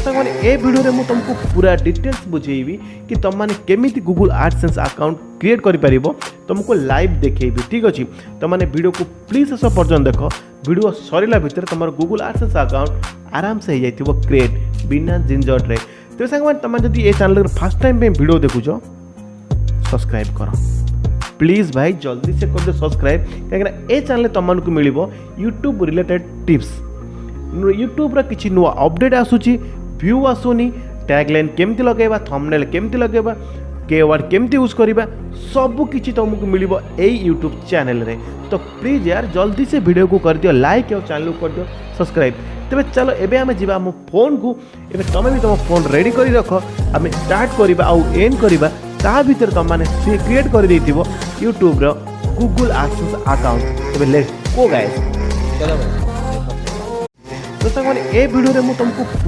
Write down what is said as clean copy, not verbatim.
साथ ए वीडियो में तुमको पूरा डिटेल्स बुझेबी कि तुम मैंने केमी गूगल एडसेंस अकाउंट क्रिएट कर तुमको लाइव देखेबी। ठीक अच्छे तुम मैंने वीडियो को प्लीज शेष पर्यटन देख वीडियो सरला भितर तुम गूगल एडसेंस अकाउंट आराम से हो जाए क्रिएट बिना झंझट रे। तो साथ तुम जब ये चैनल फर्स्ट टाइम वीडियो देखुच सब्सक्राइब कर प्लीज भाई जल्दी से कर दो सब्सक्राइब कहीं ए चैनल तुमको मिल यूट्यूब रिलेटेड टिप्स यूट्यूब रा किछि नुआ अपडेट आसुची व्यू आसुनी टैगलाइन केमती लगेबा थंबनेल केमती लगेबा कीवर्ड केमती यूज करबा सब किछि तुमको मिलिबो एई यूट्यूब चैनल रे। तो प्लीज यार जल्दी से वीडियो को कर दियो लाइक और चैनल को कर दियो सब्सक्राइब। तेरे चलो एबे आमे जिबा मो फोन को एबे तमे भी तुम फोन रेडी करी रख आमे स्टार्ट करबा आउ एंड करबा ता भीतर तुम माने क्रिएट कर देथिबो यूट्यूब रो गूगल एडसेंस अकाउंट। एबे लेट्स गो गाइस। चलो भाई तो साथ ए वीडियो में तुमको पूरा